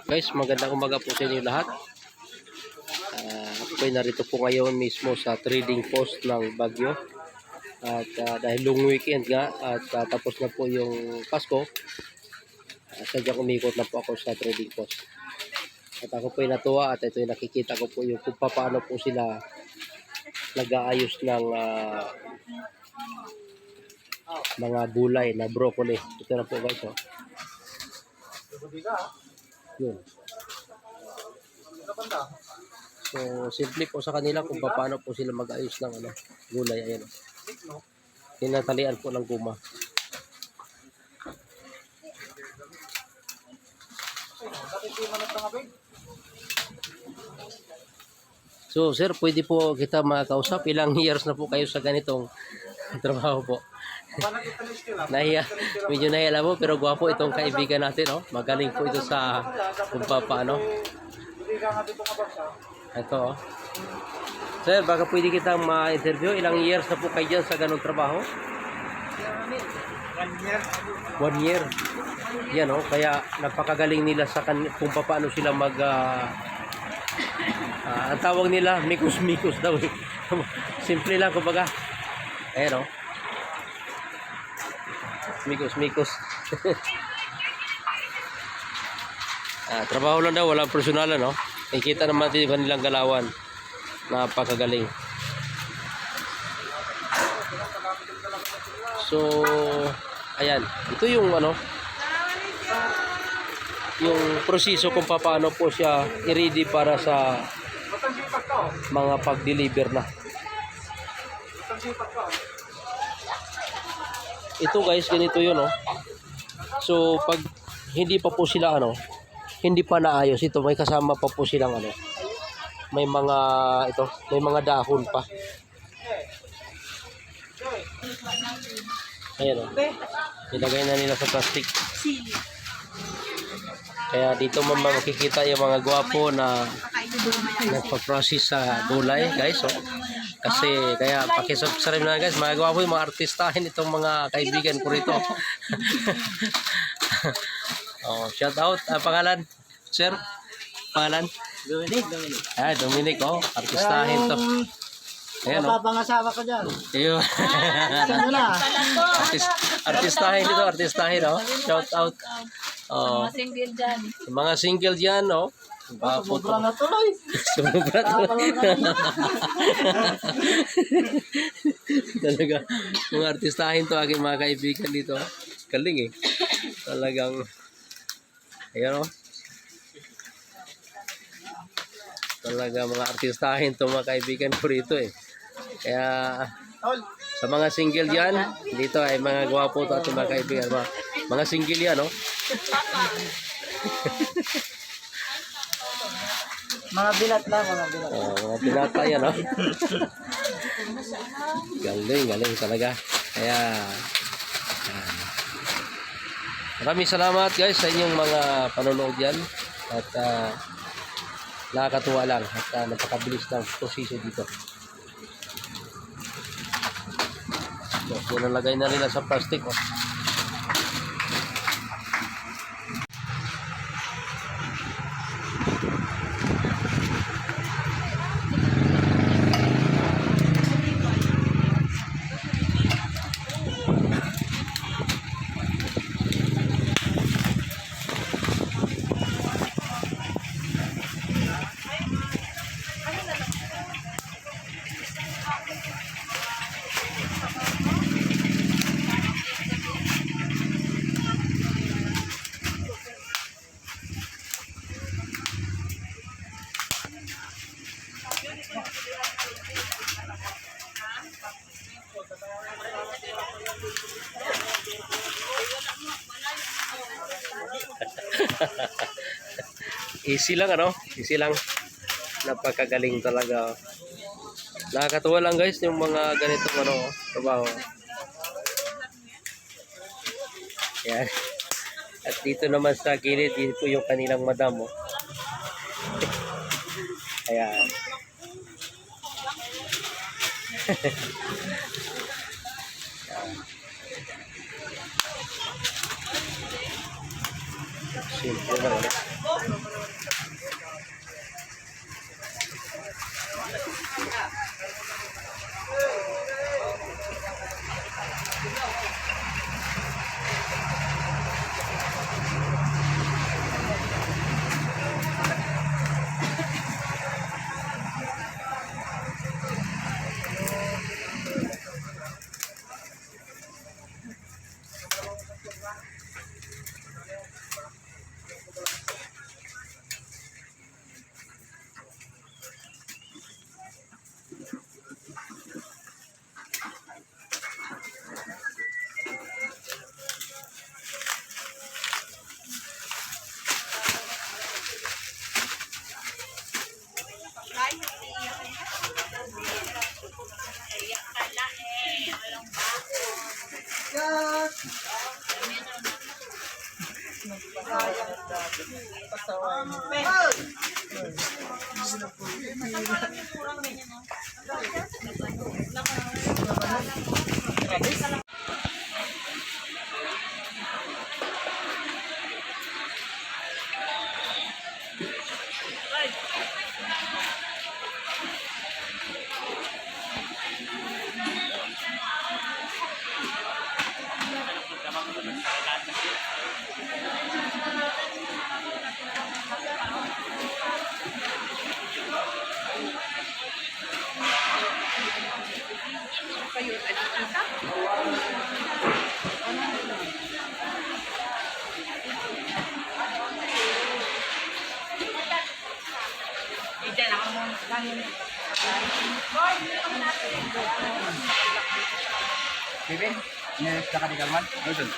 Guys, magandang umaga po sa inyo lahat. Ako'y narito po ngayon mismo sa trading post ng Baguio. At dahil long weekend nga at tapos na po yung Pasko, sadyang umikot na po ako sa trading post. At ako po'y natuwa at ito'y nakikita ko po yung kung paano po sila nag-aayos ng mga gulay na broccoli. Ito na po guys. Oh. Yun. So, simple po sa kanila kung paano po sila mag-ayos ng gulay. Ayan. Tinatalian po ng guma. So, sir, pwede po kita makausap? Ilang years na po kayo sa ganitong trabaho po? Nahiya, medyo nahiya po, pero gwapo itong kaibigan natin, oh. Magaling po ito sa kung paano. Ito, oh. Sir, baka pwede kitang ma-interview. Ilang years na po kayo dyan sa ganong trabaho? 1 year. Yan, oh. Kaya napakagaling nila sa kung paano sila mag ang tawag nila mikus-mikus daw. Simple lang kumbaga. Ayan, oh. Mikos. Trabaho lang daw, walang personalan, no? Nakikita naman din kanilang galawan. Napakagaling. So, ayan. Ito yung yung proseso kung paano po siya i-ready para sa mga pag-deliver na. Ito guys, ganito yun, oh. So, pag hindi pa po sila, hindi pa naayos ito, may kasama pa po silang, may mga dahon pa. Ayan, oh. Ilagay na nila sa plastic. Kaya dito makikita yung mga gwapo na nagpa-process sa gulay, guys, oh. Kasi kaya pakisubscribe na guys, mga gwapo yung mga artistahin itong mga kaibigan ko rito. Oh, shout out. Pangalan, sir? Pangalan? Dominic. Dominic, oh. Artistahin to. Ayan, oh. Mapapangasawa ko dyan. Ayun. Artistahin ito, oh. Shout out. Oh. Mga single dyan. Mga single dyan, oh. Sumubra na tuloy. Sumubra tuloy. Talaga, mga artistahin to aking mga kaibigan dito. Galing, eh. Talagang, ayan, oh. Talaga mga artistahin to mga kaibigan ko rito, eh. Kaya sa mga single yan, dito ay mga gwapo to at mga kaibigan. Mga single yan, oh. Mga bilat lang, Mga binata yan, oh. Galing talaga. Kaya maraming salamat guys sa inyong mga panonood yan. At nakakatuwa lang at napakabilis ng proseso dito. So, nalagay na nila sa plastic, oh. Easy lang, easy lang. Napakagaling talaga. Nakakatuwa lang guys yung mga ganitong trabaho. Yan. At dito naman sa gilid, din po yung kanilang madam, oh. Ayan. Simple lang. Bibin, next na ka di Kalman? Ayun.